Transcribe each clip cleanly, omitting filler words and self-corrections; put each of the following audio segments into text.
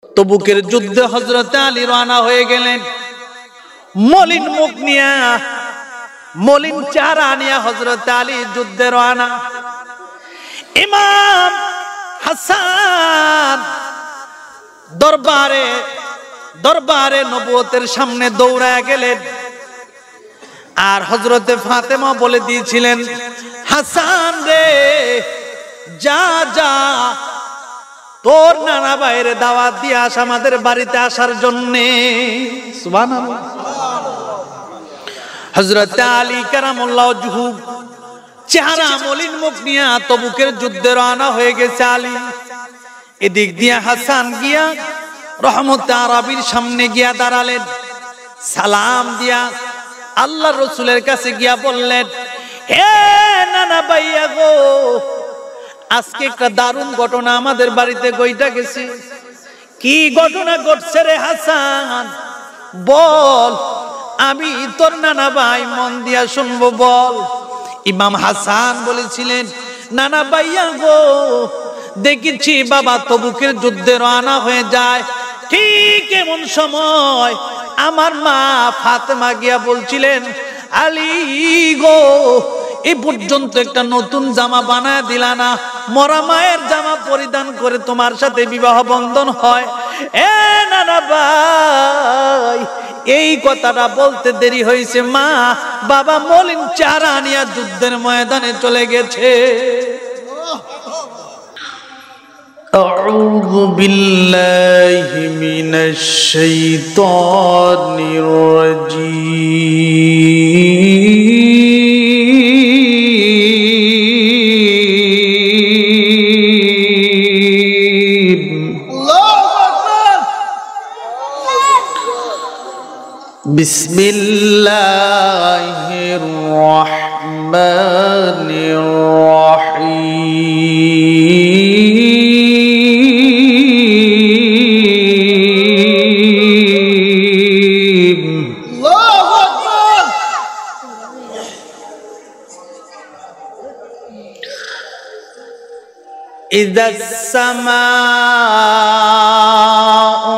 তবুকের যুদ্ধে হযরত আলী রওনা হয়ে গেলেন। মলিন মুখ নিয়ে, মলিন চেহারা নিয়ে হযরত আলী যুদ্ধে রওনা। ইমাম হাসান দরবারে নবুয়তের সামনে দৌড়ায় গেলেন। আর হযরতে ফাতেমা বলে দিয়েছিলেন, হাসান রে, যা যা, তোর নানা ভাইয়ের দাওয়াত দিয়ে আস আমাদের বাড়িতে আসার জন্যে। সুবহানাল্লাহ। হযরত আলী কারামাল্লাহু ওয়াজহু চেহারা মলিন মুখ নিয়ে তবুকের যুদ্ধে রওনা হয়ে গেছে আলী। এদিক দিয়ে হাসান গিয়া রহমতে আরবির সামনে গিয়া দাঁড়ালেন। সালাম দিয়া আল্লাহর রাসূলের কাছে গিয়া বললেন, হে নানা ভাইয়া গো, আজকে একটা দারুণ ঘটনা আমাদের বাড়িতে ঘইটা গেছে। কি ঘটনা ঘটছে রে হাসান, বল, আমি তোর নানা ভাই, মন দিয়া শুনবো, বল। ইমাম হাসান বলেছিলেন, নানা ভাইয়া গো, দেখেছি বাবা তবুকের যুদ্ধে রওনা হয়ে যায়, ঠিক এমন সময় আমার মা ফাতেমা গিয়া বলছিলেন, আলী গো, এ পর্যন্ত একটা নতুন জামা বানায় দিলা না, মরা মায়ের জামা পরিধান করে তোমার সাথে বিবাহ বন্ধন হয়। এ নানা ভাই, এই কথাটা বলতে দেরি হয়েছে, মা বাবা মলিন চেহারা নিয়ে যুদ্ধের ময়দানে চলে গেছে। আউযু বিল্লাহি মিনাশ শাইতানির রাজীম। আল্লাহু আকবার। বিসমিল্লাহির রহমানির রহিম। إذا السماء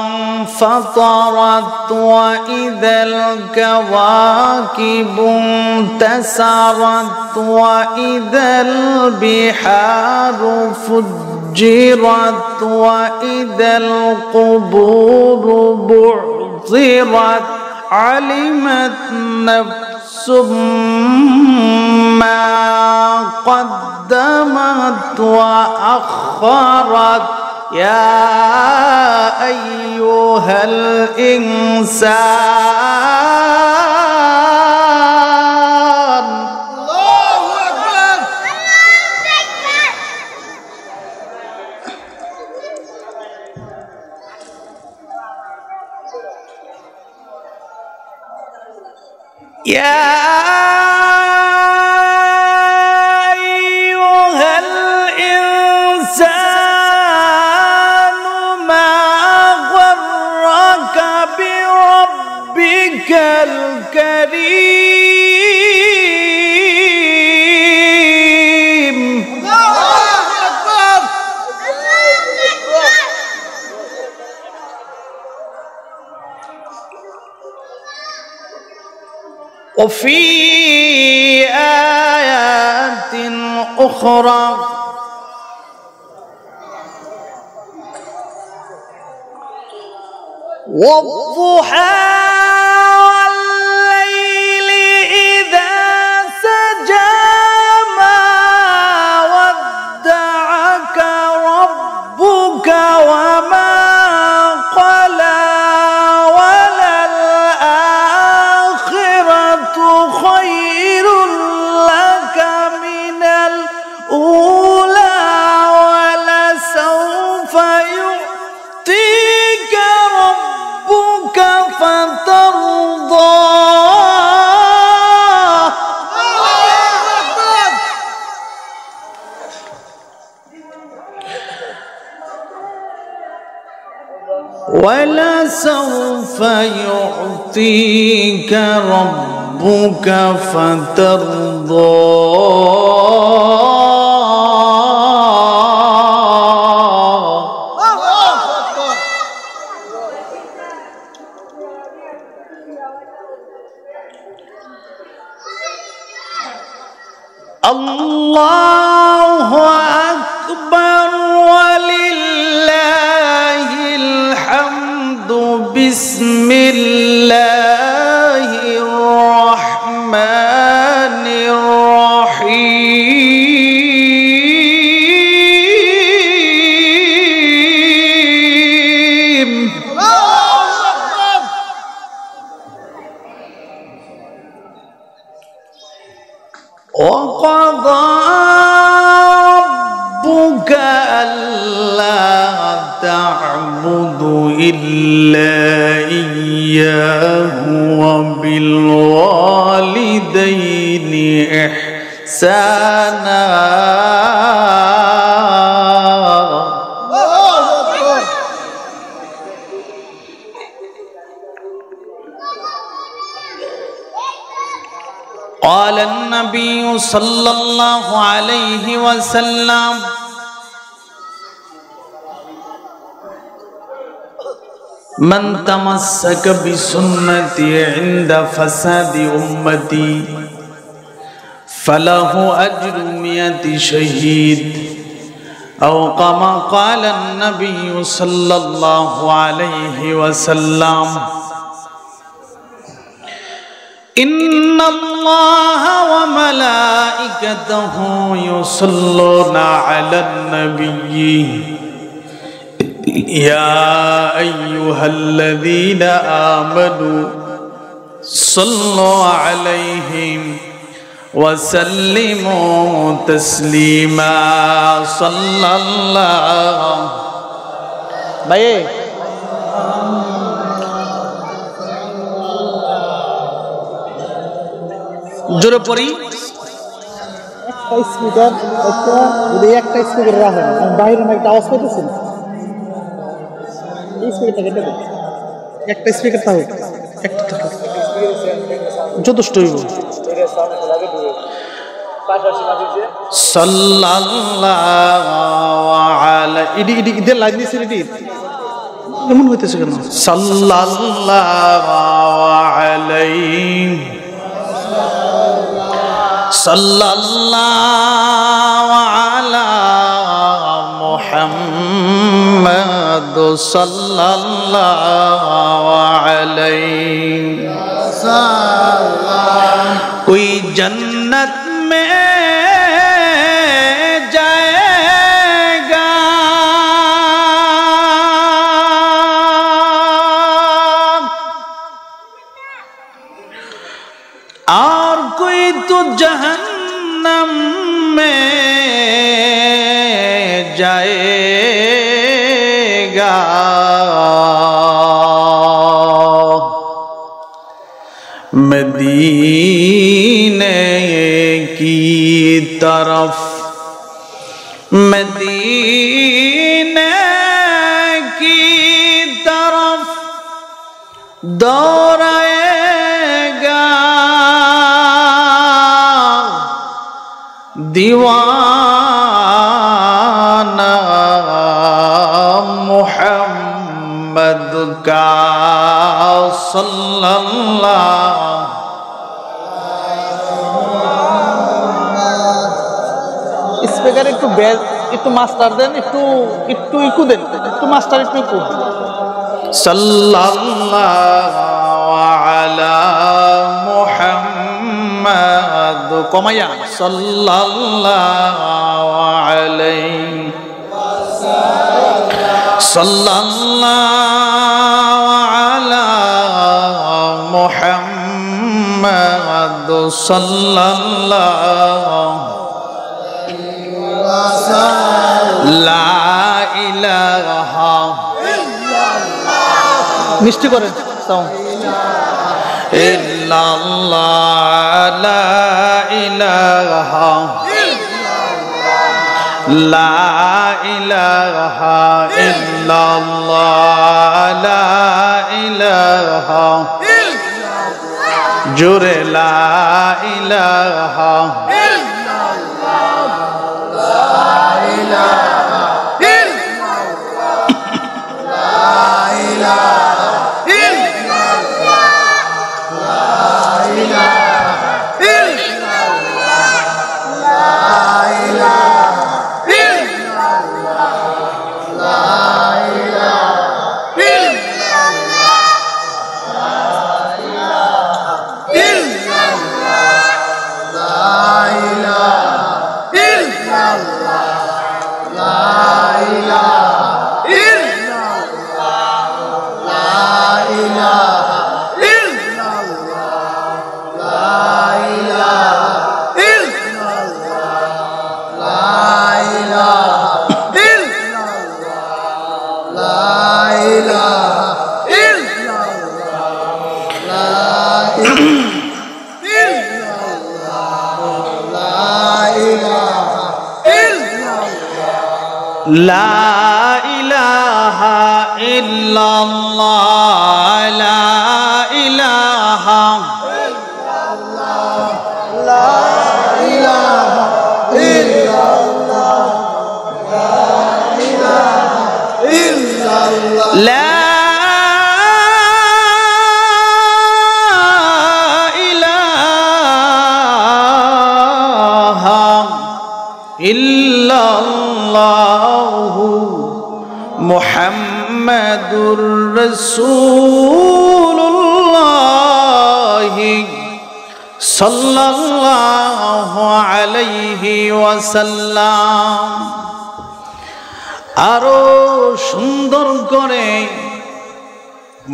انفطرت وإذا الكواكب انتثرت وإذا البحار فجرت وإذا القبور بعثرت علمت نفس ما قدمت وأخرت يا أيها الإنسان الله أكبر يا الكريم الله أكبر وفي آيات أخرى والضحى ولسوف يعطيك ربك فترضى আল্লাহু আকবার ওয়ালিল্লাহিল হামদু বিসমিল্লাহির রহমানির রহিম। وقضى ربك ألا تعبدوا إلا إياه وبالوالدين إحسانا قال النبي صلى الله عليه وسلم من تمسك بسنتي عند فساد أمتي فله أجر 100 شهيد أو كما قال النبي صلى الله عليه وسلم إن الله وملائكته يصلون على النبي يا أيها الذين آمنوا صلوا عليهم وسلموا تسليما صلى الله عليه জোরে পড়ি। একটা স্পিকার যদি একটা স্পিকার রাখেন আমি বাইরে একটা আওয়াজ পাইতেছি না, এই স্পিকারটা কেটে দেন, একটা স্পিকার থাকুক, একটা থাকুক যথেষ্ট হইব। সাল্লাল্লাহু আলাইহি ইদি লাইন দিছে রেডি এমন হইতেছে কেন? সাল্লাল্লাহু আলাইহি সাল্লাল্লাহু আলা মুহাম্মাদ সাল্লাল্লাহু আলাইহি সাল্লাম। कोई जन्नत में जाएगा और कोई तो जहन्नम में जाएगा। मदीने की तरफ मदीने की तरफ दौड़ाएगा दीवाना मुहम्मद का सल्लल्लाहु। স্পিকার একটু বেস একটু মাস্টার দেন, একটু একটু ইকু দেন, একটু মাস্টার একটু ইকু। সাল্লাল্লাহু আলা মুহাম্মাদ কমায়া সাল্লাল্লাহু আলাইহি সাল্লাল্লাহু আলা মুহাম্মাদ সাল্লাল্লাহু লা ইলাহা মিষ্টি করেন সাউন্ড। ইল্লাল্লাহ লা ইলাহা লা ইলাহা ইল্লাল্লাহ লা ইলাহা জোরে লা ইলাহা লা ইলাহা ইল্লাল্লাহ লা ইলাহা লা ইল্লাল্লাহু মুহাম্মাদুর রাসূলুল্লাহ সাল্লাল্লাহু আলাইহি ওয়াসাল্লাম। আরো সুন্দর করে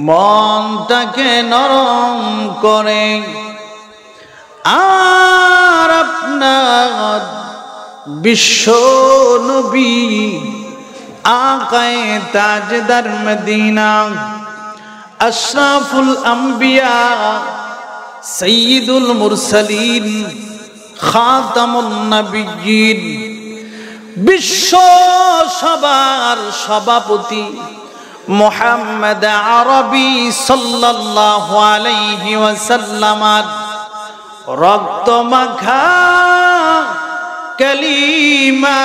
মনটাকে নরম করে আর আপনার বিশ্ব নবী আকায়ে তাজদার মদিনা আশরাফুল আম্বিয়া সাইয়্যিদুল মুরসালিন খাতামুন নবিয়্যিন বিশ্ব সবার সভাপতি মুহাম্মদ আরবি সাল্লাল্লাহু আলাইহি ওয়াসাল্লামের রক্ত মাখা কালিমা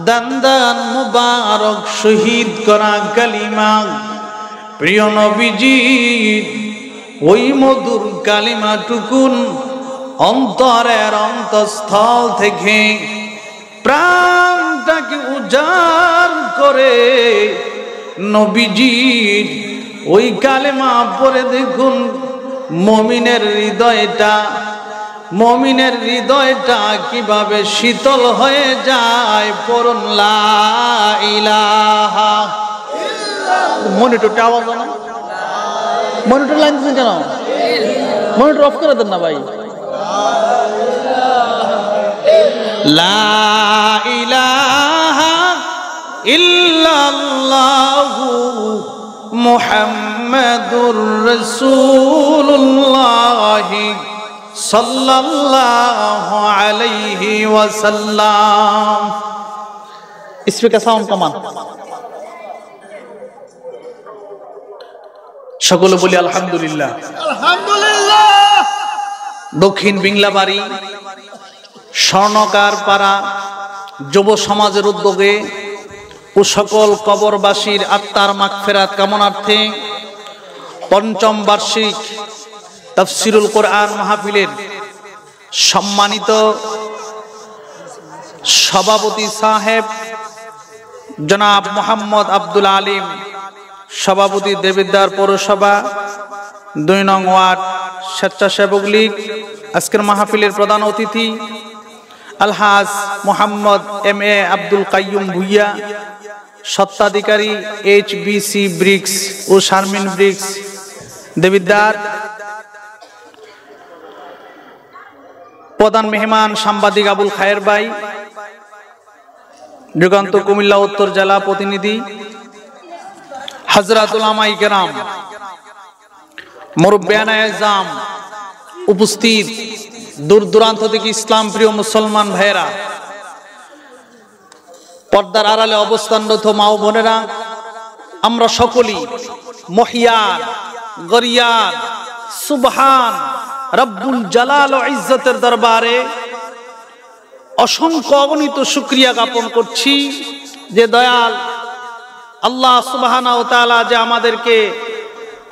দান্দান মুবারক শহীদ করা কালিমা প্রিয় নবীজির ওই মধুর কালিমাটুকুন অন্তরের অন্তঃস্থল থেকে প্রাণটাকে উজাড় করে নবীজির ওই কালেমা পড়ে দেখুন মুমিনের হৃদয়টা কিভাবে শীতল হয়ে যায়। পড়ুন লা ইলাহা ইল্লাল্লাহ। মনিটরটা আওয়াজ না, মনিটর লাইন দিচ্ছেন কেন? মনিটর অফ করে দেন না ভাই। লা ইলাহা ইল্লাল্লাহু মুহাম্মাদুর রাসূলুল্লাহ সাল্লাল্লাহু আলাইহি ওয়াসাল্লাম। স্পিকার সাউন্ড কমান। সকলে বলি আলহামদুলিল্লাহ। আলহামদুলিল্লাহ। দক্ষিণ বিংলাবাড়ি স্বর্ণকার পাড়া যুব সমাজের উদ্যোগে ও সকল কবরবাসীর আত্মার মাগফিরাত কামনার্থে পঞ্চম বার্ষিক তাফসিরুল কোরআন মাহফিলের সম্মানিত সভাপতি সাহেব জনাব মোহাম্মদ আব্দুল আলিম, সভাপতি দেবিদ্বার পৌরসভা ২ নং ওয়ার্ড স্বেচ্ছাসেবক লীগ, আজকের মাহফিলের প্রধান অতিথি আলহাজ মোহাম্মদ এম এ আব্দুল কাইয়ুম ভুইয়া, স্বত্বাধিকারী HBC ব্রিক্স ও শারমিন ব্রিক্স দেবিদ্বার, প্রধান মেহমান সাংবাদিক আবুল খায়ের ভাই, যুগান্তর কুমিল্লা উত্তর জেলা প্রতিনিধি, হযরত উলামায়ে কেরাম, মুরব্বিয়ানে আযম, উপস্থিত দূর দূরান্ত থেকে ইসলাম প্রিয় মুসলমান ভাইয়েরা, পর্দার আড়ালে অবস্থানরত মা ও বোনেরা, আমরা সকলেই মহিয়ান গরিয়ান সুবহান রব্বুল জালাল ও ইজ্জতের দরবারে অসংখ্য অগণিত শুকরিয়া জ্ঞাপন করছি যে দয়াল আল্লাহ সুবহানাহু ওয়া তাআলা যে আমাদেরকে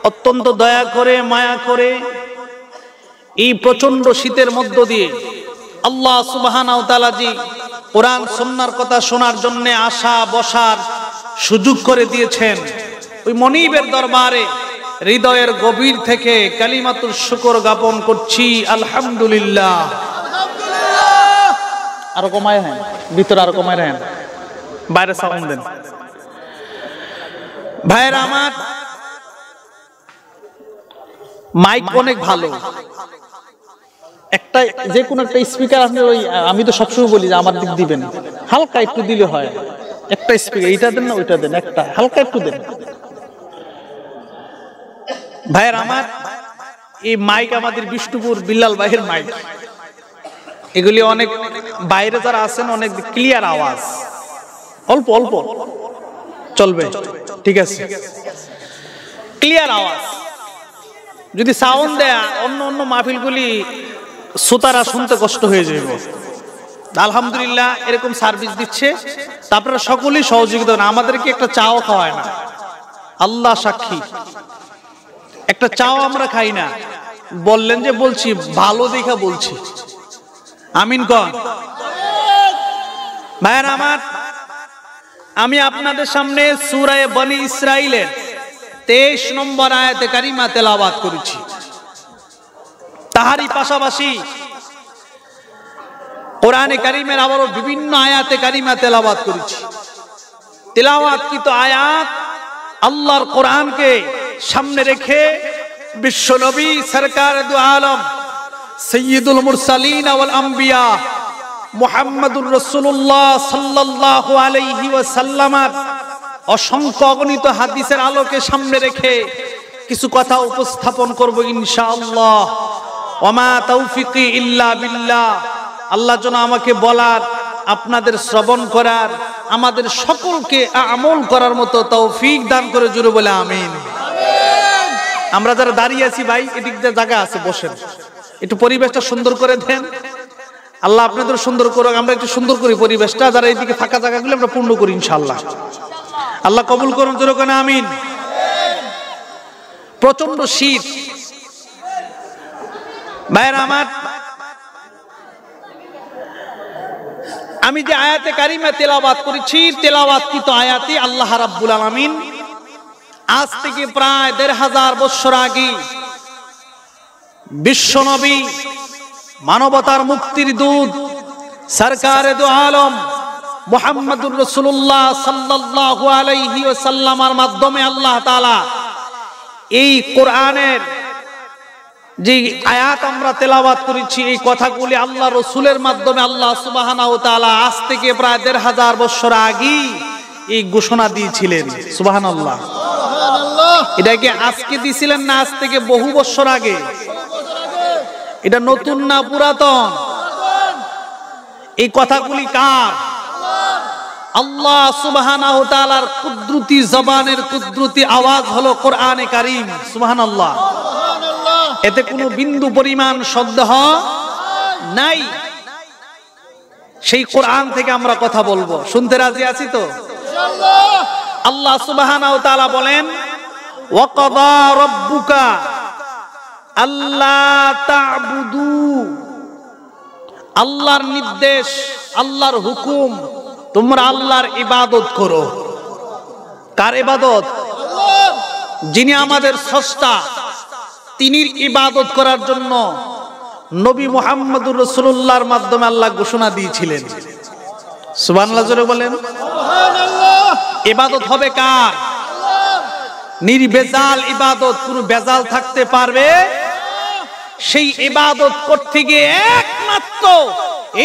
অত্যন্ত দয়া করে মায়া করে এই প্রচন্ড শীতের মধ্য দিয়ে আল্লাহ সুবহানাহু ওয়া তাআলা জি কোরআন সুন্নাহর কথা শোনার জন্য আসা বসার সুযোগ করে দিয়েছেন। ওই মনিবের দরবারে হৃদয়ের গভীর থেকে কালিমাতুল শুকর জ্ঞাপন করছি আলহামদুলিল্লাহ। আরো কমায় হ্যাঁ, ভিতরে আরো কমায় রাখেন, বাইরে সাউন্ড দেন। ভাইয়েরা আমার, মাইক অনেক ভালো, একটা যে কোনো একটা স্পিকার আপনি ওই, আমি তো সবসময় বলি যে আমার দিক দিবেন, হালকা একটু দিলে হয়। একটা স্পিকার, এইটা দেন না ওইটা দেন, একটা হালকা একটু দেন। ভাইয়ের আমার, এই মাইক আমাদের বিষ্ণুপুর বিল্লাল ভাইয়ের মাইক, এগুলি অনেক বাইরে যারা আছেন অনেক ক্লিয়ার আওয়াজ, অল্প অল্প চলবে, ঠিক আছে? ক্লিয়ার আওয়াজ। যদি সাউন্ড দেয়া অন্য অন্য মাহফিলগুলি শ্রোতারা শুনতে কষ্ট হয়ে যাবে। আলহামদুলিল্লাহ এরকম সার্ভিস দিচ্ছে, তারপরে সকলেই সহযোগিতা না। আমাদেরকে একটা চাও খাওয়ায় না, আল্লাহ সাক্ষী, একটা চাও আমরা খাই না। বললেন যে বলছি, ভালো দেখা বলছি। আমিন কন ভাইয়ের আমার। আমি আপনাদের সামনে সূরা বনী ইসরাইলের 23 নম্বর আয়াতে কারিমা তেলাওয়াত করেছি। তাহারই পাশাপাশি কোরআনে কারিমের আবারও বিভিন্ন আয়াতে কারিমা তেলাওয়াত করেছি। তেলাওয়াতকৃত আয়াত আল্লাহর কোরআনকে সামনে রেখে বিশ্বনবী সরকার দু আলম সৈয়দুল মুরসালিন ওয়াল আম্বিয়া মুহাম্মদুর রাসূলুল্লাহ সাল্লাল্লাহু আলাইহি ওয়াসাল্লামের অসংখ্য অগণিত হাদিসের আলোকে সামনে রেখে কিছু কথা উপস্থাপন করব ইনশাআল্লাহ। ওমা তৌফিকি ইল্লা বিল্লাহ। আল্লাহ যেন আমাকে বলার, আপনাদের শ্রবণ করার, আমাদের সকলকে আমল করার মতো তৌফিক দান করে, জুড়ে বলে আমিন। আমরা যারা দাঁড়িয়ে আছি ভাই, এদিক দিয়ে জায়গা আছে, বসেন, একটু পরিবেশটা সুন্দর করে দেন। আল্লাহ আপনাদের সুন্দর করুক, আমরা একটু সুন্দর করি পরিবেশটা। যারা এইদিকে ফাঁকা জায়গাগুলো আমরা পূর্ণ করি ইনশাআল্লাহ। আল্লাহ কবুল করুন, জোরে করে আমিন। প্রচন্ড শীত ভাইয়েরা আমার। আমি যে আয়াতে কারিমা তেলাওয়াত করেছি, তেলাওয়াতকৃত আয়াতে আল্লাহ রাব্বুল আলামিন আজ থেকে প্রায় ১৫০০ বছর আগে বিশ্বনবী, মানবতার মুক্তির দূত সরকারে দু আলম মুহাম্মদুর রাসূলুল্লাহ সাল্লাল্লাহু আলাইহি ওয়াসাল্লামের মাধ্যমে আল্লাহ তাআলা এই কোরআনের যে আয়াত আমরা তেলাওয়াত করেছি, এই কথাগুলি আল্লাহ রসুলের মাধ্যমে আল্লাহ সুবহানাহু ওয়া তাআলা আজ থেকে প্রায় ১৫০০ বছর আগে এই ঘোষণা দিয়েছিলেন। সুবহানাল্লাহ। এটা কি আজকে দিয়েছিলেন না আজ থেকে বহু বছর আগে? এটা নতুন না পুরাতন? এই কথাগুলি কার? আল্লাহ সুবহানাহু ওয়া তাআলার কুদরতি জবানের কুদরতি আওয়াজ হলো কোরআনে কারীম। সুবহানাল্লাহ। এতে কোনো বিন্দু পরিমাণ সন্দেহ নাই। সেই কোরআন থেকে আমরা কথা বলবো, শুনতে রাজি আছি তো ইনশাআল্লাহ? আল্লাহ সুবহানাহু ওয়া তাআলা বলেন, ওয়া কাদা রাব্বুকা আল্লা তা'বুদু। আল্লাহর নির্দেশ, আল্লাহর হুকুম, তোমরা আল্লাহর ইবাদত করো। কার ইবাদত? আল্লাহর। যিনি আমাদের স্রষ্টা, তিনির ইবাদত করার জন্য নবী মুহাম্মদুর রাসূলুল্লাহর মাধ্যমে আল্লাহ ঘোষণা দিয়েছিলেন। সুবহানাল্লাহ জোরে বলেন সুবহানাল্লাহ। ইবাদত হবে কার? আল্লাহর। নির্ভেজাল ইবাদত, কোনো ভেজাল থাকতে পারবে? সেই ইবাদত করতে গিয়ে একমাত্র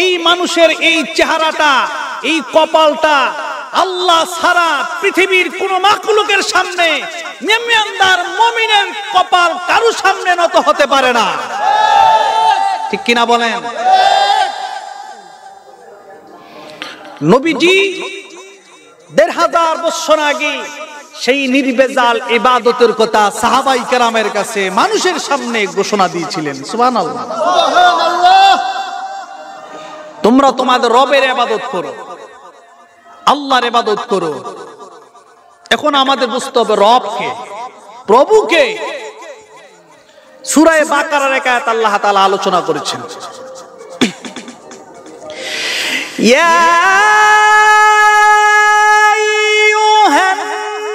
এই মানুষের এই চেহারাটা, এই কপালটা আল্লাহ ছাড়া পৃথিবীর কোন মাখলুকের সামনে, নেমিয়ানদার মুমিনের কপাল কারো সামনে নত হতে পারে না। ঠিক কিনা বলেন? নবীজি ১৫০০ বছর আগে সেই নির্ভেজাল ইবাদতের কথা সাহাবাই কেরামের কাছে মানুষের সামনে ঘোষণা দিয়েছিলেন। সুবহানাল্লাহ। তোমরা তোমাদের রবের ইবাদত করো, আল্লাহর ইবাদত করো। এখন আমাদের বুঝতে হবে রবকে, প্রভুকে। সূরা বাকারার এক আয়াত আল্লাহ তাআলা আলোচনা করেছেন, ইয়া আইয়ুহান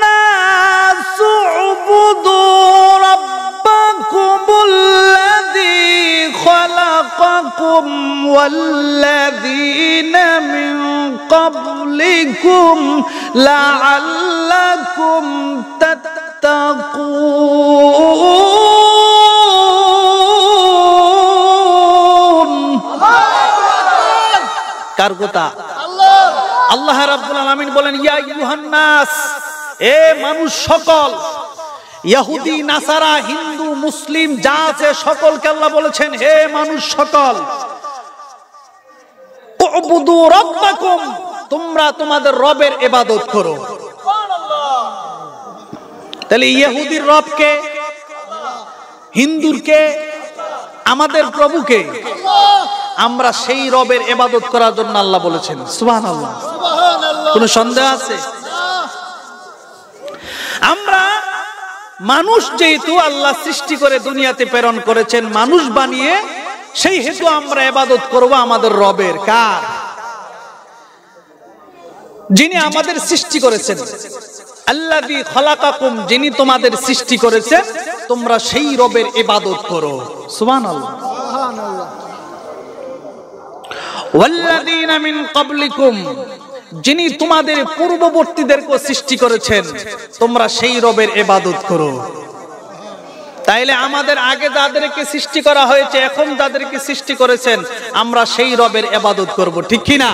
নাসু উবুদু রাব্বাকুমুল্লাযী খালাকাকুম ওয়াল্লাযীনা মিন ক্বাবলিকুম লাআল্লাকুম তাত্তাকুন। কার কথা? আল্লাহ। আল্লাহ রাব্বুল আলামিন বলেন, ইয়া আইয়ুহান নাস, এ মানুষ সকল, ইহুদি নাসারা হিন্দু মুসলিম যা আছে সকলকে আল্লাহ বলেছেন, হে মানুষ সকল, উবুদু রাব্বাকুম, তোমরা তোমাদের রবের ইবাদত করো। তাহলে ইহুদির রবকে, হিন্দুরকে, আমাদের প্রভুকে, আমরা সেই রবের ইবাদত করার জন্য আল্লাহ বলেছেন। সুবহানাল্লাহ। কোনো সন্দেহ আছে? আমরা মানুষ যেহেতু আল্লাহ সৃষ্টি করে দুনিয়াতে প্রেরণ করেছেন, মানুষ বানিয়ে, সেই হেতু আমরা ইবাদত করব আমাদের রবের। কার? যিনি আমাদের সৃষ্টি করেছেন। আল্লাযী খালাকাকুম, যিনি তোমাদের সৃষ্টি করেছেন, তোমরা সেই রবের ইবাদত করো। সুবহানাল্লাহ। ওয়াল্লাযীনা মিন ক্বাবলিকুম, যিনি তোমাদের পূর্ববর্তীদেরকে সৃষ্টি করেছেন, তোমরা সেই রবের ইবাদত করো। তাইলে আমাদের আগে যাদেরকে সৃষ্টি করা হয়েছে, এখন যাদেরকে সৃষ্টি করেছেন, আমরা সেই রবের ইবাদত করব। ঠিক কি না?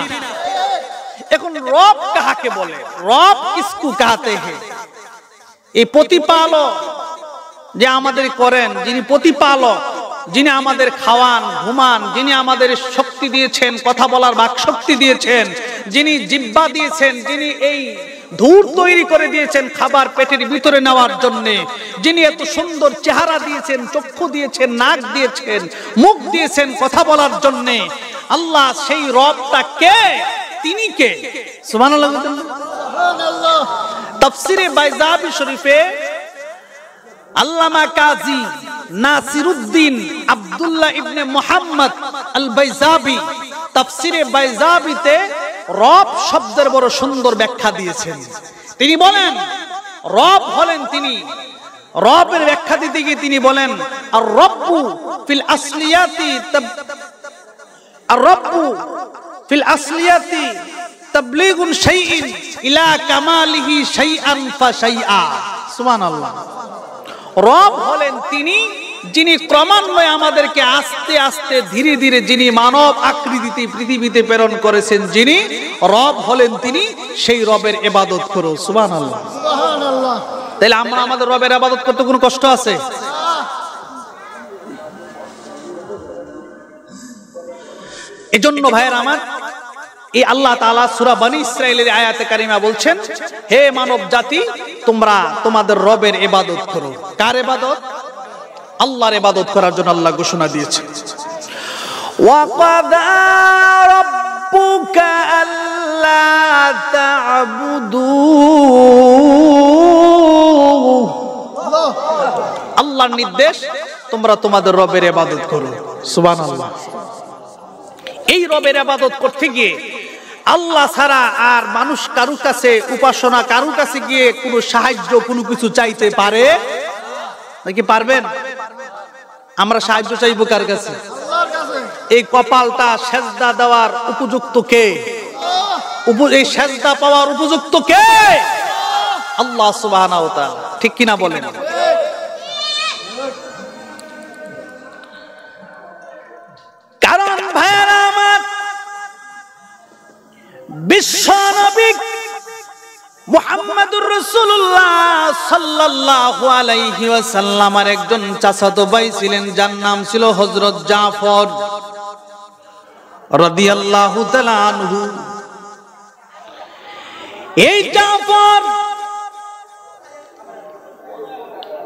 এখন রব কাহাকে বলে? রব কিসকু কাহাতে হ্যায়? এই প্রতিপালক যে আমাদের করেন, যিনি প্রতিপালক, যিনি আমাদের খাওয়ান, ঘুমান, যিনি আমাদের শক্তি দিয়েছেন, কথা বলার বাক শক্তি দিয়েছেন, যিনি জিহ্বা দিয়েছেন, যিনি এই ধূর তৈরি করে দিয়েছেন খাবার পেটের ভিতরে নেওয়ার জন্য, যিনি এত সুন্দর চেহারা দিয়েছেন, চক্ষু দিয়েছেন, নাক দিয়েছেন, মুখ দিয়েছেন কথা বলার জন্য, আল্লাহ সেই রবটা কে? তিনি কে? সুবহানাল্লাহ। তাফসীরে বাইজাবি শরীফে আল্লামা কাজী নাসিরউদ্দিন আব্দুল্লাহ ইবনে মুহাম্মদ আল বাইজাবি তাফসীরে বাইজাবিতে রব শব্দের বড় সুন্দর ব্যাখ্যা দিয়েছেন। তিনি বলেন রব হলেন তিনি। রবের ব্যাখ্যা দিতে গিয়ে তিনি বলেন আর রব্বু ফিল আসলিয়াতি আর-রব্বু ফিল আসলিয়াতি তাবলীগুন শাইইন ইলা কামালিহি শাইআন ফাশাইআ। সুবহানাল্লাহ। রব হলেন তিনি, যিনি ক্রমান্বয়ে আমাদেরকে আস্তে আস্তে ধীরে ধীরে যিনি মানব আকৃতিতে পৃথিবীতে প্রেরণ করেছেন, যিনি রব হলেন তিনি, সেই রবের ইবাদত করো। সুবহানাল্লাহ। সুবহানাল্লাহ। তাহলে আমরা আমাদের রবের ইবাদত করতে কোনো কষ্ট আছে? এজন্য ভাইয়ের আমার, এই আল্লাহ তাআলা সূরা বনী ইসরাঈলের আয়াতে কারিমা বলছেন, হে মানব জাতি, তোমরা তোমাদের রবের ইবাদত করো। কার ইবাদত? আল্লাহর ইবাদত করার জন্য আল্লাহ ঘোষণা দিয়েছে। ওয়া ক্বাদা রাব্বুকা আল্লা তা'বুদু, আল্লাহর নির্দেশ তোমরা তোমাদের রবের ইবাদত করো। সুবহানাল্লাহ। এই রবের ইবাদত করতে গিয়ে আল্লাহ ছাড়া আর মানুষ কারু কাছে উপাসনা, কারু কাছে গিয়ে কোনো সাহায্য, কোনো কিছু চাইতে পারে নাকি? পারবেন? আমরা সাহায্য চাইবো কার কাছে? আল্লাহর কাছে। এই কপালটা সেজদা দেওয়ার উপযুক্ত কে? এই সেজদা পাওয়ার উপযুক্ত কে? আল্লাহ সুবহানাহু ওয়া তাআলা। ঠিক কিনা বলেন? কারণ ভাইরা আমার, বিশ্ব নবী মুহাম্মদুর রাসূলুল্লাহ সাল্লাল্লাহু আলাইহি ওয়াসাল্লামের একজন চাচাতো ভাই ছিলেন, যার নাম ছিল হযরত জাফর রাদিয়াল্লাহু তাআলা আনহু। এই জাফর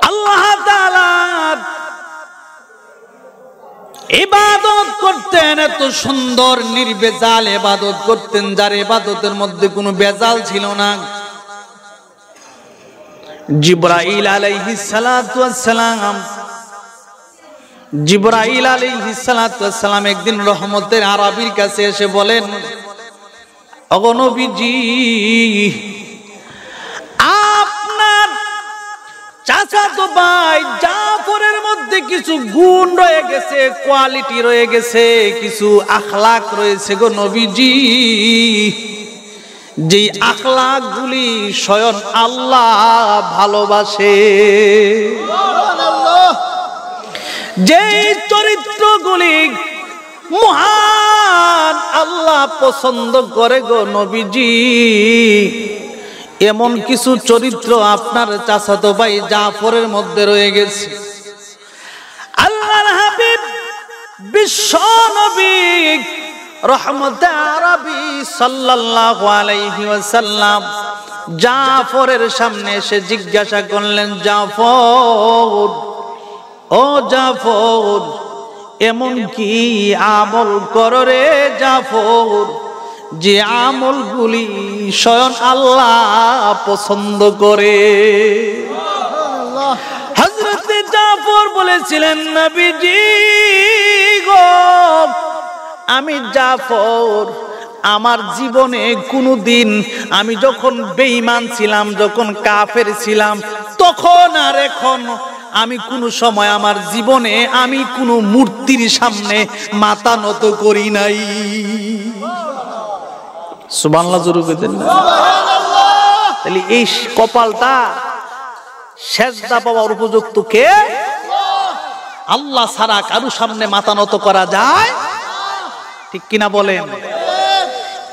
আল্লাহ তাআলার ইবাদত করতেন, এত সুন্দর নির্বেজাল ইবাদত করতেন, যার ইবাদতের মধ্যে কোনো বেজাল ছিল না। জিবরাইল আলাইহিস সালাতু ওয়াস সালাম, জিবরাইল আলাইহিস সালাতু ওয়াস সালাম একদিন রহমতের আরবির কাছে এসে বলেন, ওগো নবীজি, আপনার চাচাতো ভাই জাফরের মধ্যে কিছু গুণ রয়ে গেছে, কোয়ালিটি রয়ে গেছে, কিছু আখলাক রয়েছে গো নবীজি, যে আখলাক গুলি স্বয়ং আল্লাহ ভালোবাসে, যে চরিত্রগুলি মহান আল্লাহ পছন্দ করে গো নবীজি, এমন কিছু চরিত্র আপনার চাচাতো ভাই জাফরের মধ্যে রয়ে গেছে। আল্লাহর হাবিব বিশ্ব নবী রহমতে আরবি সাল্লাল্লাহু আলাইহি ওয়াসাল্লাম জাফরের সামনে এসে জিজ্ঞাসা করলেন, জাফর, ও জাফর, এমন কি আমল করো রে জাফর, যে আমলগুলি স্বয়ং আল্লাহ পছন্দ করে? হযরতে জাফর বলেছিলেন, নবীজি গো, আমি জাফর আমার জীবনে কোনোদিন, আমি যখন বেঈমান ছিলাম, যখন কাফের ছিলাম, তখন আর এখন আমি কোনো সময় আমার জীবনে আমি কোনো মূর্তির সামনে মাথা নত করি নাই। সুবহানাল্লাহ জোরে বলেন না? তাহলে এই কপালটা সেজদা পাওয়ার উপযুক্ত কে? আল্লাহ ছাড়া কারো সামনে মাথা নত করা যায়? ঠিক কিনা বলেন?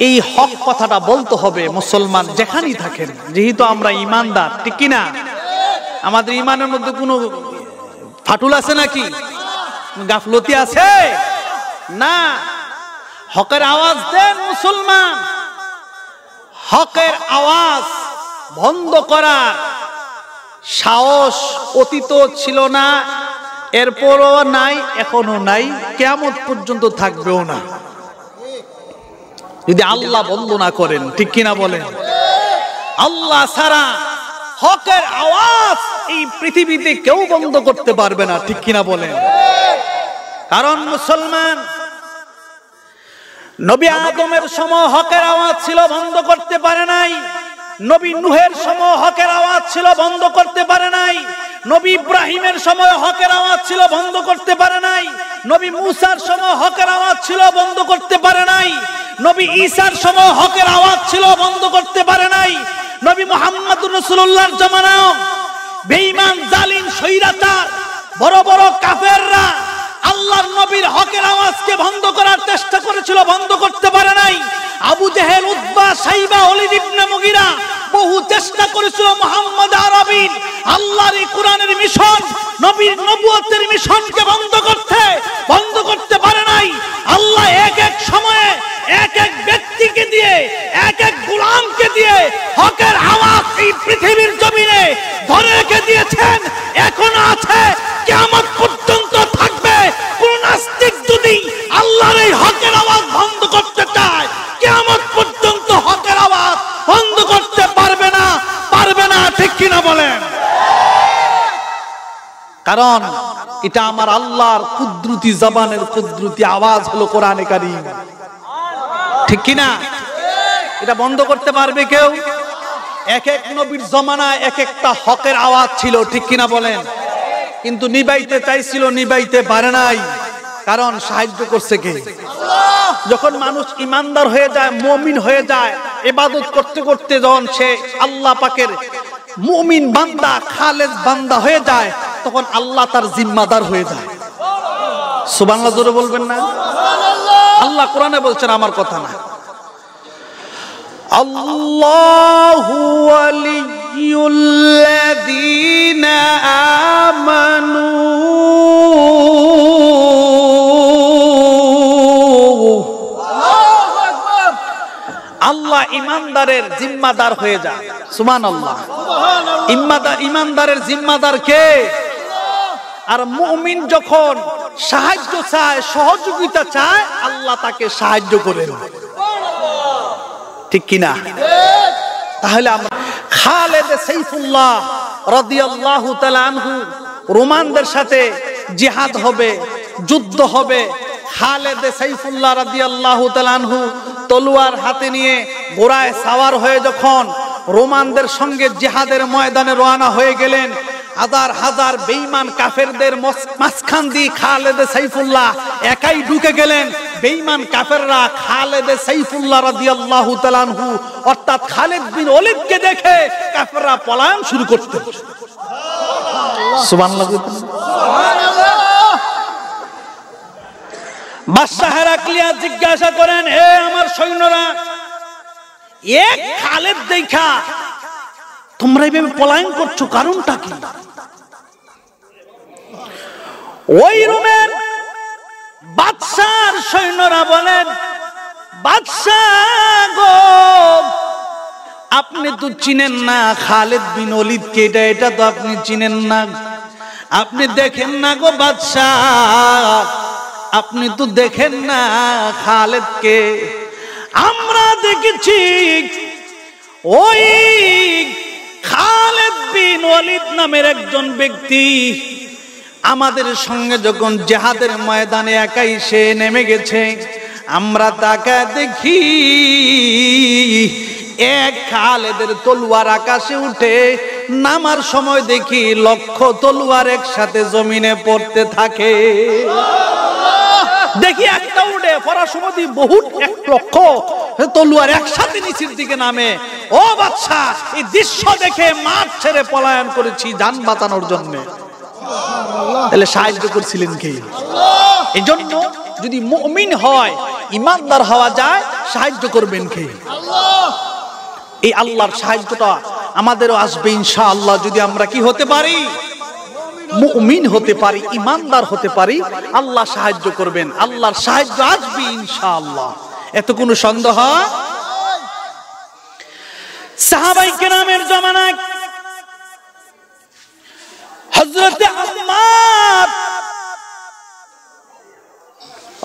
এই হক কথাটা বলতে হবে মুসলমান যেখানেই থাকেন, যেহেতু আমরা ইমানদার। ঠিক কিনা? আমাদের ইমানের মধ্যে কোনো ফাটল আছে নাকি? গাফলতি আছে না? হকের আওয়াজ দেন মুসলমান। হকের আওয়াজ বন্ধ করার সাহস অতীত ছিল না, এরপরও নাই, এখনো নাই, কিয়ামত পর্যন্ত থাকবেও না, যদি আল্লাহ বন্ধ না করেন। ঠিক কিনা বলেন? আল্লাহ ছাড়া হকের আওয়াজ এই পৃথিবীতে কেউ বন্ধ করতে পারবে না। ঠিক কিনা বলেন? কারণ মুসলমান, নবী আদমের সময় হকের আওয়াজ ছিল, বন্ধ করতে পারে নাই। নবী নূহের সময় হকের আওয়াজ ছিল, বন্ধ করতে পারে নাই। নবী ইব্রাহিমের সময় হকের আওয়াজ ছিল, বন্ধ করতে পারে নাই। নবী মূসার সময় হকের আওয়াজ ছিল, বন্ধ করতে পারে নাই। নবী ঈসার সময় হকের আওয়াজ ছিল, বন্ধ করতে পারে নাই। নবী মুহাম্মদুর রাসূলুল্লাহর জামানায় বেঈমান, জালিম, স্বৈরাচার বড় বড় কাফেররা আল্লাহর নবীর হকের আওয়াজকে বন্ধ করার চেষ্টা করেছিল, বন্ধ করতে পারে নাই। আবু জেহেল, উতবা, শাইবা, ওলীদ ইবনে মুগীরা বহু চেষ্টা করেছিল মুহাম্মদ আরবীর আল্লাহর এই কোরআনের মিশন, নবীর নবুয়তের মিশনকে বন্ধ করতে পারে নাই। আল্লাহ এক এক সময়ে এক এক ব্যক্তিকে দিয়ে, এক এক গোলামকে দিয়ে হকের আওয়াজ এই পৃথিবীর জমিনে ধরে রেখে দিয়েছেন, এখনো আছে, কিয়ামত পর্যন্ত থাকবে। কোন নাস্তিক যদি আল্লাহর এই হকের আওয়াজ বন্ধ করতে চায়, কিয়ামত পর্যন্ত হকের আওয়াজ বন্ধ করতে পারবে না, পারবে না। ঠিক কিনা বলেন? কারণ এটা আমার আল্লাহর কুদরতি জবানের কুদরতি আওয়াজ হলো কোরআনে কারীম। ঠিক কিনা? এটা বন্ধ করতে পারবে কেউ? এক এক নবীর জমানায় এক একটা হকের আওয়াজ ছিল। ঠিক কিনা বলেন? কিন্তু নিবাইতে চাইছিল, নিবাইতে পারে নাই। কারণ সাহায্য করছে কে? যখন মানুষ ইমানদার হয়ে যায়, মুমিন হয়ে যায়, ইবাদত করতে করতে যখন সে আল্লাহ পাকের মুমিন বান্দা, খালেস বান্দা হয়ে যায়, তখন আল্লাহ তার জিম্মাদার হয়ে যায়। সুবহানাল্লাহ জোরে বলবেন না? আল্লাহ কোরআনে বলছেন, আমার কথা না। আল্লাহু ওয়ালিয়ুল্লাযীনা আমানু আল্লাহ ইমানদারের জিম্মাদার হয়ে যায়। সুবহানাল্লাহ। ইমানদারের জিম্মাদার কে? আর মুমিন যখন সাহায্য চায়, সহযোগিতা চায়, আল্লাহ তাকে সাহায্য করেন। ঠিক কিনা? তাহলে আমরা খালেদ সাইফুল্লাহ রাদিয়াল্লাহু তাআলা আনহু, রোমানদের সাথে জিহাদ হবে, যুদ্ধ হবে। খালেদ সাইফুল্লাহ রাদিয়াল্লাহু তাআলা আনহু তলোয়ার হাতে নিয়ে ঘোড়ায় সাওয়ার হয়ে যখন রোমানদের সঙ্গে জিহাদের ময়দানে রওনা হয়ে গেলেন, হাজার হাজার বেঈমান কাফেরদের মাঝখান দিয়ে খালেদ সাইফুল্লাহ একাই ঢুকে গেলেন। বেঈমান কাফেররা খালেদ সাইফুল্লাহ রাদিয়াল্লাহু তাআলা আনহু অর্থাৎ খালিদ বিন ওলীদকে দেখে কাফেররা পলায়ন শুরু করতে। সুবহানাল্লাহ। বাদশাহ হেরাক্লিয়া জিজ্ঞাসা করেন, হে আমার সৈন্যরা, এক খালেদ দেখা তোমরা এইভাবে পলায়ন করছো, কারণটা কি? ওই রোমের বাদশার সৈন্যরা বলেন, বাদশাহ গো, আপনি তো চিনেন না খালিদ বিন ওলীদ কে, এটা তো আপনি চিনেন না। আপনি দেখেন না গো বাদশাহ, আপনি তো দেখেন না খালিদ কে। আমরা দেখেছি ওই খালিদ বিন ওলীদ নামের একজন ব্যক্তি আমাদের সঙ্গে যখন জিহাদের ময়দানে একাই সে নেমে গেছে, আমরা তাকে দেখি এক খালেদের তলোয়ার আকাশে উঠে নামার সময় দেখি লক্ষ তলোয়ার একসাথে জমিনে পড়তে থাকে। দেখি একটা উঠে পড়ার সময় বহুত এক লক্ষ তলোয়ার একসাথে নিচের দিকে নামে। ও বাদশা, এই দৃশ্য দেখে মাঠ ছেড়ে পলায়ন করেছি জান বাঁচানোর জন্য। তাহলে সাহায্য করছিলেন কে? এই জন্য যদি মুমিন হয়, ইমানদার হওয়া যায়, সাহায্য করবেন কে? এই আল্লাহর সাহায্যটা আমাদেরও আসবে ইনশাআল্লাহ, যদি আমরা কি হতে পারি? মুমিন হতে পারি, ইমানদার হতে পারি, আল্লাহ সাহায্য করবেন, আল্লাহর সাহায্য আসবে ইনশাআল্লাহ। এত কোনো সন্দেহ? সাহাবায়ে কেরামের জামানায় হযরত আম্মার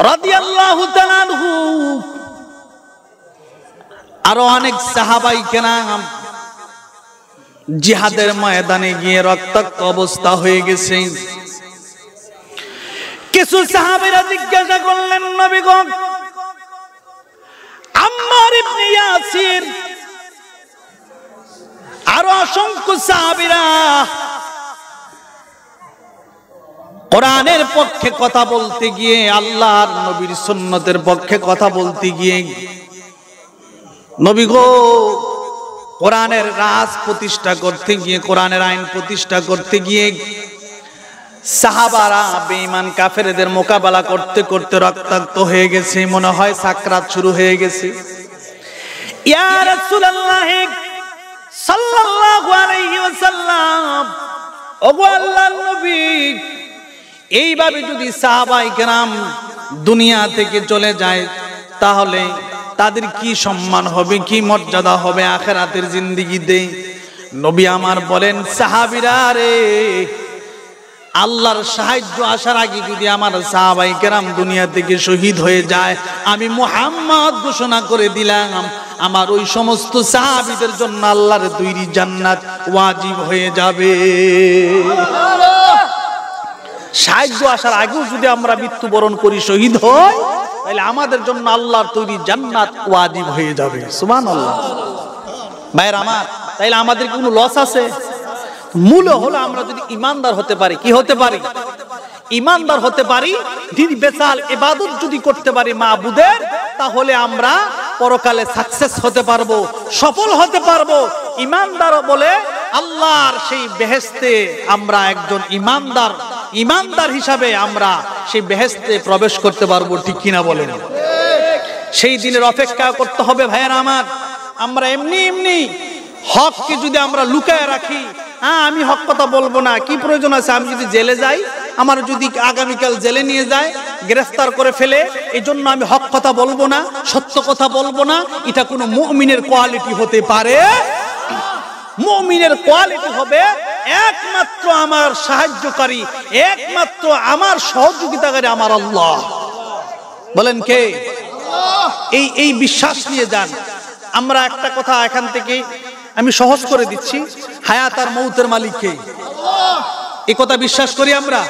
রাদিয়াল্লাহু তাআলা আনহু আরো অনেক সাহাবায়ে কেরাম জিহাদের ময়দানে গিয়ে রক্তাক্ত অবস্থা হয়ে গেছে। কিছু সাহাবীরা জিজ্ঞাসা করলেন, নবী গো, আম্মার ইবনে ইয়াসির আরো অসংখ্য সাহাবীরা কোরআনের পক্ষে কথা বলতে গিয়ে, আল্লাহর নবীর সুন্নতের পক্ষে কথা বলতে গিয়ে, নবী গো, কোরআনের রাজ প্রতিষ্ঠা করতে গিয়ে, কোরআনের আইন প্রতিষ্ঠা করতে গিয়ে সাহাবারা বেঈমান কাফেরদের মোকাবেলা করতে করতে রক্তাক্ত হয়ে গেছে, মনে হয় সাকরাত শুরু হয়ে গেছে। ইয়া রাসূলুল্লাহ সাল্লাল্লাহু আলাইহি ওয়াসাল্লাম, ওগো আল্লাহর নবী, এইভাবে যদি সাহাবায়ে কেরাম দুনিয়া থেকে চলে যায়, তাহলে তাদের কি সম্মান হবে, কি মর্যাদা হবে আখিরাতের জিন্দেগিতে? নবী আমার বলেন, সাহাবীরা রে, আল্লাহর সাহায্য আসার আগে যদি আমার সাহাবায়ে কেরাম দুনিয়া থেকে শহীদ হয়ে যায়, আমি মুহাম্মদ ঘোষণা করে দিলাম, আমার ওই সমস্ত সাহাবীদের জন্য আল্লাহর তৈরি জান্নাত ওয়াজিব হয়ে যাবে। সাহায্য আসার আগেও যদি আমরা মৃত্যুবরণ করি, শহীদ হই, তাহলে আমাদের জন্য আল্লাহর তৈরি জান্নাত ওয়াজিব হয়ে যাবে। সুবহানাল্লাহ। ভাইরা আমার, তাইলে আমাদের কোনো লস আছে? মূল হলো আমরা যদি ইমানদার হতে পারি, কি হতে পারি? ইমানদার হতে পারি, দিন বেচাল ইবাদত যদি করতে পারি মাবুদের, তাহলে আমরা পরকালে সাকসেস হতে পারবো, সফল হতে পারবো। ইমানদার বলে আল্লাহর সেই বেহেশতে আমরা একজন ইমানদার হিসাবে আমরা সেই বেহেশতে প্রবেশ করতে পারবো, ঠিক কিনা বলেন? সেই দিনের অপেক্ষা করতে হবে ভাইয়েরা আমার। আমরা এমনি এমনি হককে যদি আমরা লুকায় রাখি, আমি হক কথা বলবো না, কি প্রয়োজন আছে? আমি যদি জেলে যাই, আমার যদি আগামীকাল জেলে নিয়ে যায়, গ্রেফতার করে ফেলে, এই জন্য আমি হক কথা বলবো না, সত্য কথা বলবো না, এটা কোনো মুমিনের কোয়ালিটি হতে পারে? মুমিনের কোয়ালিটি হবে একমাত্র আমার সাহায্যকারী, একমাত্র আমার সহযোগিতাকারী আমার আল্লাহ। বলেন কে? এই বিশ্বাস নিয়ে যান। আমরা একটা কথা এখান থেকে আমি সহজ করে দিচ্ছি, হায়াত আর মৌতের মালিক কে? এই কথা বিশ্বাস করি আমরা।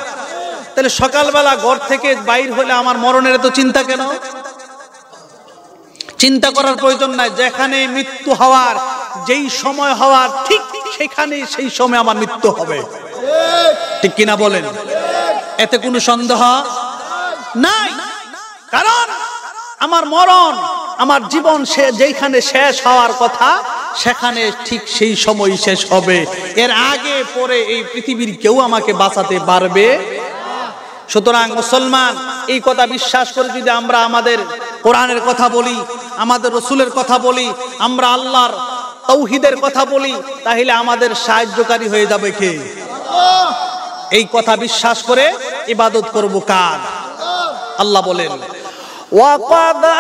তাহলে সকালবেলা ঘর থেকে বাইর হলে আমার মরণের তো চিন্তা কেন? চিন্তা করার প্রয়োজন নাই। যেখানে মৃত্যু হওয়ার, যেই সময় হওয়ার, ঠিক সেখানে সেই সময় আমার মৃত্যু হবে, ঠিক কিনা বলেন? এতে কোনো সন্দেহ নাই। কারণ আমার মরণ, আমার জীবন যেখানে শেষ হওয়ার কথা, সেখানে ঠিক সেই সময় শেষ হবে। এর আগে পরে এই পৃথিবীর কেউ আমাকে বাঁচাতে পারবে। সুতরাং মুসলমান, এই কথা বিশ্বাস করে যদি আমরা আমাদের কোরআনের কথা বলি, আমাদের রসুলের কথা বলি, আমরা আল্লাহর তাওহীদের কথা বলি, তাহলে আমাদের সাহায্যকারী হয়ে যাবে কে? এই কথা বিশ্বাস করে ইবাদত করব কার? আল্লাহ বলেন, ওয়াকাদা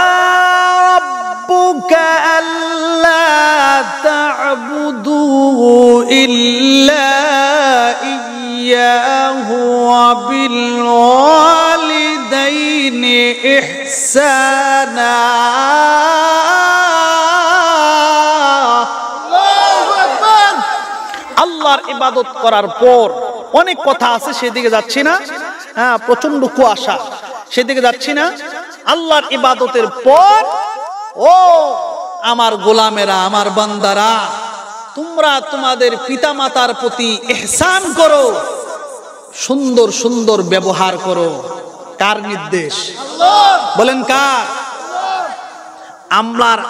ألا تعبدوا إلا إياه وبالوالدين إحسانا আল্লাহর ইবাদত করার পর অনেক কথা আছে, সেদিকে যাচ্ছি না। হ্যাঁ, প্রচন্ড কুয়াশা, সেদিকে যাচ্ছি না। আল্লাহর ইবাদতের পর ও আমার গোলামেরা, আমার বান্দারা, তোমরা তোমাদের পিতামাতার প্রতি ইহসান করো, সুন্দর সুন্দর ব্যবহার করো। কার নির্দেশ? বলেন কার?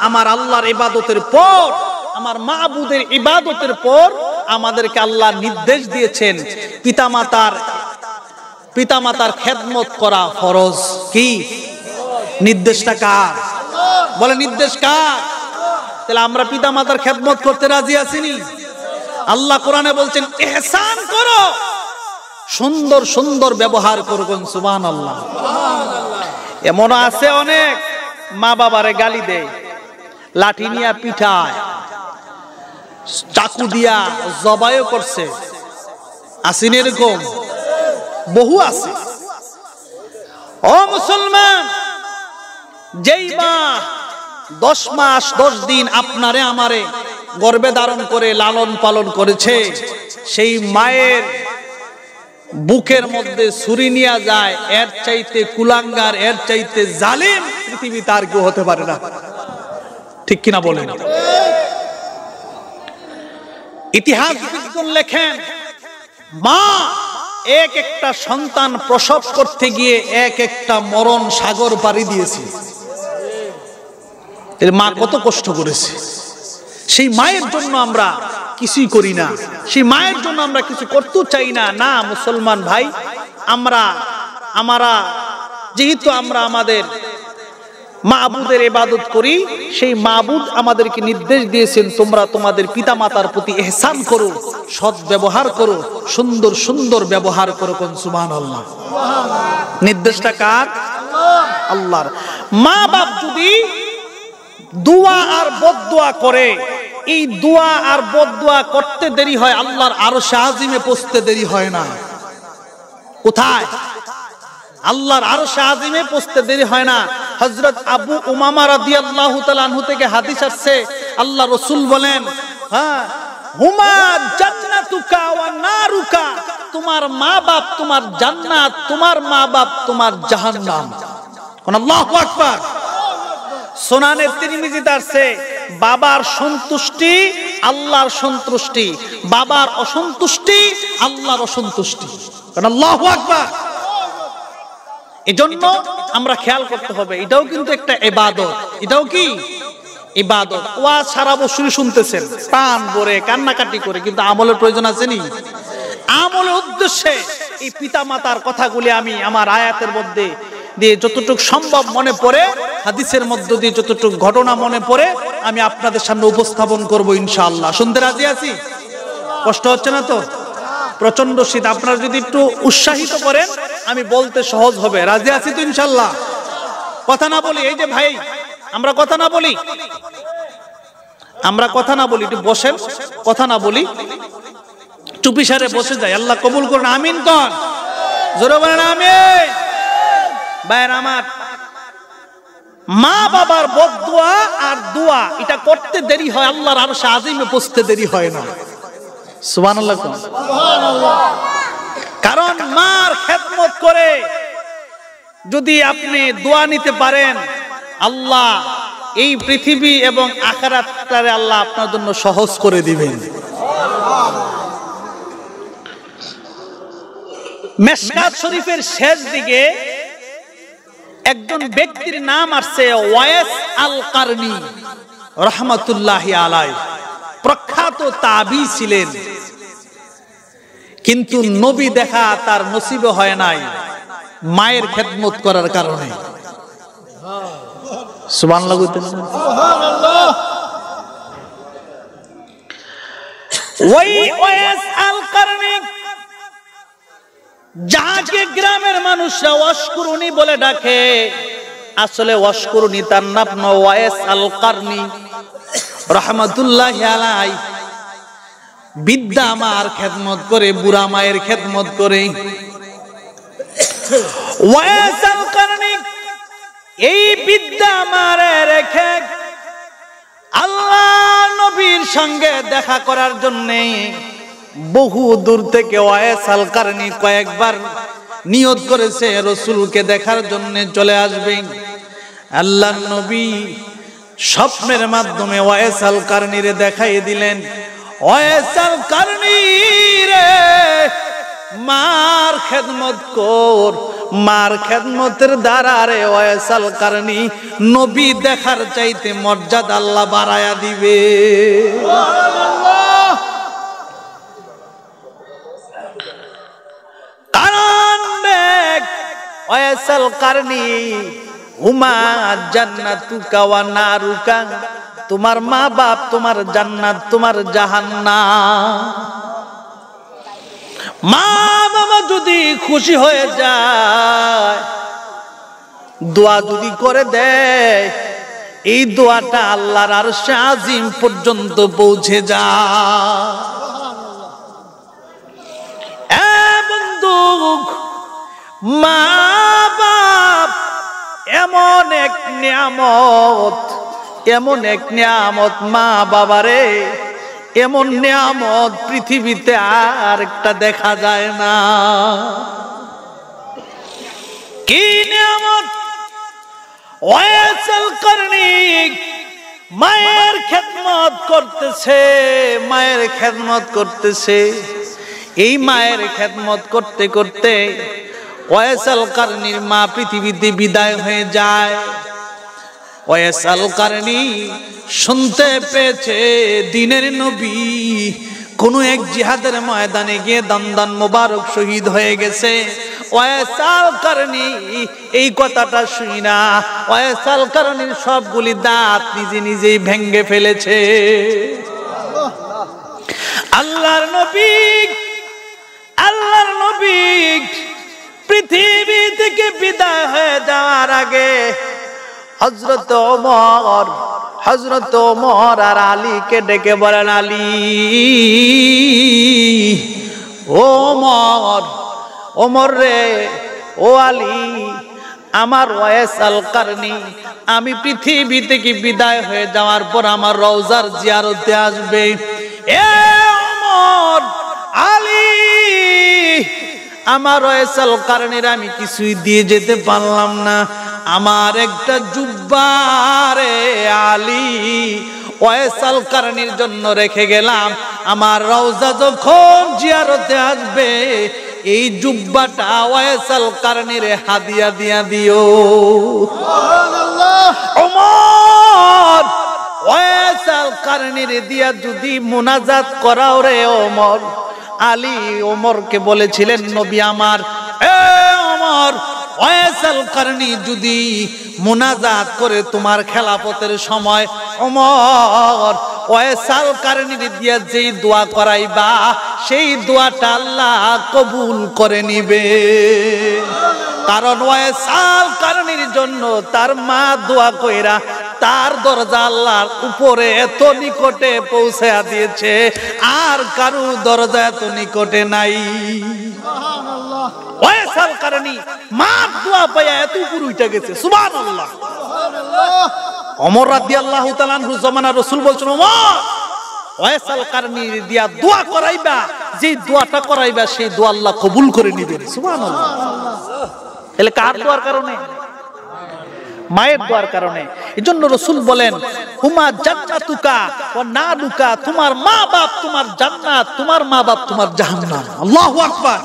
আমার আল্লাহর ইবাদতের পর, আমার মাবুদের ইবাদতের পর আমাদেরকে আল্লাহ নির্দেশ দিয়েছেন পিতামাতার খেদমত করা ফরজ। কি নির্দেশটা কার? বলে নির্দেশ কার? তাহলে আমরা পিতামাতার খেদমত করতে রাজি আছিনি? আল্লাহ কোরআনে বলছেন ইহসান করো, সুন্দর সুন্দর ব্যবহার করবেন। সুবহানাল্লাহ। এমন আছে অনেক মা বাবারে গালি দেয়, লাঠি নিয়ে পিঠায়, চাকু দিয়া জবাইও করছে। আসেন এরকম? বহু আছে। ও মুসলমান, যেই মা 10 মাস 10 দিন আপনারে আমারে গর্ভে ধারণ করে লালন পালন করেছে, সেই মায়ের বুকের মধ্যে ছুরি নিয়ে যায়, এর চাইতে কুলাঙ্গার, এর চাইতে জালিম পৃথিবীতে আর কেউ হতে পারে না। ঠিক কিনা বলেন? ইতিহাসবিদগণ লেখেন, মা এক একটা সন্তান প্রসব করতে গিয়ে এক একটা মরণ সাগর পাড়ি দিয়েছে। এর মা কত কষ্ট করেছে। সেই মায়ের জন্য আমরা কিছুই করি না, সেই মায়ের জন্য আমরা কিছু করতে চাই না। না মুসলমান ভাই, আমরা যেহেতু আমরা আমাদের মাবুদের ইবাদত করি, সেই মাবুদ আমাদেরকে নির্দেশ দিয়েছেন তোমরা তোমাদের পিতামাতার প্রতি ইহসান করো, সৎ ব্যবহার করো, সুন্দর সুন্দর ব্যবহার করো। কোন সুবহানাল্লাহ। নির্দেশটা কার? আল্লাহর। মা বাপ যদি দোয়া আর বদদোয়া করে, এই দোয়া আর বদদোয়া করতে দেরি হয়, আল্লাহর আরশে আজিমে পৌঁছতে দেরি হয় না। কোথায়? আল্লাহর আরশে আজিমে পৌঁছতে দেরি হয় না। হযরত আবু উমামা রাদিয়াল্লাহু তাআলা আনহু থেকে হাদিস আসছে, আল্লাহ রাসূল বলেন, হ্যাঁ, হুমা জান্নাতুকা ওয়া নারুকা, তোমার মা বাপ তোমার জান্নাত, তোমার মা বাপ তোমার জাহান্নাম। কোন আল্লাহু আকবার। সুনানে তিরমিজিতে আছে, বাবার সন্তুষ্টি আল্লাহর সন্তুষ্টি, বাবার অসন্তুষ্টি আল্লাহর অসন্তুষ্টি। কোন আল্লাহু আকবার। এজন্য আমরা খেয়াল করতে হবে, এটাও কিন্তু একটা ইবাদত। এটাও কি ইবাদত? ওয়াজ সারা বছরই শুনতেছেন, প্রাণ ভরে কান্নাকাটি করে, কিন্তু আমলের প্রয়োজন আছে নি? আমলের উদ্দেশ্যে এই পিতামাতার কথাগুলি আমি আমার আয়াতের মধ্যে দিয়ে যতটুকু সম্ভব মনে পড়ে, হাদিসের মধ্য দিয়ে যতটুকু ঘটনা মনে পড়ে, আমি আপনাদের সামনে উপস্থাপন করব ইনশাআল্লাহ। শুনতে রাজি আছি? কষ্ট হচ্ছে না তো? প্রচন্ড শীত, আপনারা যদি একটু উৎসাহিত করেন আমি বলতে সহজ হবে। রাজি আছি তো ইনশাআল্লাহ? কথা না বলি, এই যে ভাই, আমরা কথা না বলি, একটু বসেন, কথা না বলি, চুপি সারে বসে যাই। আল্লাহ কবুল করুন। আমিন কন, জোরে বলেন আমিন। ভাইয়ের আমার, মা বাবার বদদোয়া আর দোয়া এটা করতে দেরি হয়, আল্লাহর আরশে আজিমে পৌঁছতে দেরি হয় না। সুবহানাল্লাহ। কারণ মার খেদমত করে যদি আপনি দোয়া নিতে পারেন, আল্লাহ এই পৃথিবী এবং আখিরাতটারে আল্লাহ আপনার জন্য সহজ করে দিবেন। মিশকাত শরীফের শেষ দিকে একজন ব্যক্তির নাম আসছে, ওয়াইস আল কারনি রাহমাতুল্লাহি আলাইহি। প্রখ্যাত তাবী ছিলেন, কিন্তু নবী দেখা তার নসিবে হয় নাই মায়ের খেদমত করার কারণে। সুবহানাল্লাহ। ওয়াইস আল কারনি যাকে গ্রামের মানুষরা ওয়াশকুরুনি বলে ডাকে, আসলে ওয়াশকুরুনি তার নাম ওয়াইস আল কারনি রাহমাতুল্লাহি আলাইহি। বিদ্যা মার খেদমত করে, বুড়া মায়ের খেদমত করে। ওয়াইস আল কারনি এই বিদ্যা মারে রেখে আল্লাহ নবীর সঙ্গে দেখা করার জন্য বহু দূর থেকে ওয়াইস আল কারনি কয়েকবার নিয়ত করেছে রাসূলকে দেখার জন্য চলে আসবে। আল্লাহর নবী স্বপ্নের মাধ্যমে ওয়াইস আল কারনিরে দেখাই দিলেন, ওয়াইস আল কারনি রে, মার খেদমত কর, মার খেদমতের দ্বারা রে ওয়াইস আল কারনি নবী দেখার চাইতে মর্যাদা আল্লাহ বাড়ায়া দিবে। সুবহানাল্লাহ। কারণ দেখ ওয়াইস আল কারনি হুমা জান্নাতুকা ওয়া নারুকা, তোমার মা বাপ তোমার জান্নাত, তোমার জাহান্নাম। মা বাবা যদি খুশি হয়ে যায়, দোয়া যদি করে দেয়, এই দোয়াটা আল্লাহর আরশে আজিম পর্যন্ত পৌঁছে যায়। বন্ধু, মা বাপ এমন এক নিয়ামত, এমন এক নিয়ামত, মা বাবারে এমন নিয়ামত পৃথিবীতে আর একটা দেখা যায় না। কি নিয়ামত? ওয়াইস আল কারনি মায়ের খেদমত করতেছে, মায়ের খেদমত করতেছে। এই মায়ের খেদমত করতে করতে ওয়াইস আল কারনির মা পৃথিবীতে বিদায় হয়ে যায়। ওয়াইস আল কারনি শুনতে পেয়েছে দিনের নবী কোন এক জিহাদের ময়দানে গিয়ে দান মোবারক শহীদ হয়ে গেছে। ওয়াইস আল কারনি এই কথাটা শুনি না, ওয়াইস আল কারনির সবগুলি দাঁত নিজে নিজেই ভেঙে ফেলেছে। আল্লাহর নবী পৃথিবী থেকে বিদায় হয়ে যাওয়ার আগে হযরত ওমর আর আলীকে ডেকে বলেন, আলী, ওমর রে, ও আলী, আমার ওয়াইস আল কারনি আমি পৃথিবী থেকে বিদায় হয়ে যাওয়ার পর আমার রওজার জিয়ারতে আসবে। এ ওমর, আলী, আমার ওয়াইস আল কারনির আমি কিছুই দিয়ে যেতে পারলাম না, আমার একটা জুব্বা রে আলী ওয়াইস আল কারনির জন্য রেখে গেলাম। আমার রওজা যখন জিয়ারতে আসবে এই জুব্বাটা ওয়াইস আল কারনির হাদিয়া দিয়া দিও। সুবহানাল্লাহ। ওমর ওয়াইস আল কারনির দিয়া যদি মুনাজাত করাও রে ওমর, আলী ওমরকে বলেছিলেন, নবী আমার, এ ওমর, ওয়াইস আল কারনি যদি মুনাজাত করে তোমার খেলাফতের সময়, ওমর ওয়াইস আল কারনি দিয়া যেই দোয়া করাইবা সেই দোয়াটা আল্লাহ কবুল করে নিবে। কারণ ওয়াইস আল কারনির জন্য তার মা দোয়া কইরা তার দরজা আল্লাহর উপরে এত নিকটে পৌঁছে দিয়েছে, আর কারো দরজা এত নিকটে নাই। সুবহানাল্লাহ। ওয়াইস আল কারনি মার দোয়া পায়া এত উপরে উঠে গেছে। সুবহানাল্লাহ। সুবহানাল্লাহ। ওমর রাদিয়াল্লাহু তাআলা আনহু জমানা রাসূল বলছেন, ওমর ওয়াইস আল কারনি দিয়া দোয়া করাইবা, যে দোয়াটা করাইবা সেই দোয়া আল্লাহ কবুল করে নেবেন। সুবহানাল্লাহ। এলে কার দোয়ার কারণে? মায়ের দোয়ার কারণে। এজন্য রাসূল বলেন, হুমা জান্নাতুকা ওয়া নারুকা, তোমার মা বাপ তোমার জান্নাত, তোমার মা বাপ তোমার জাহান্নাম। আল্লাহু আকবার।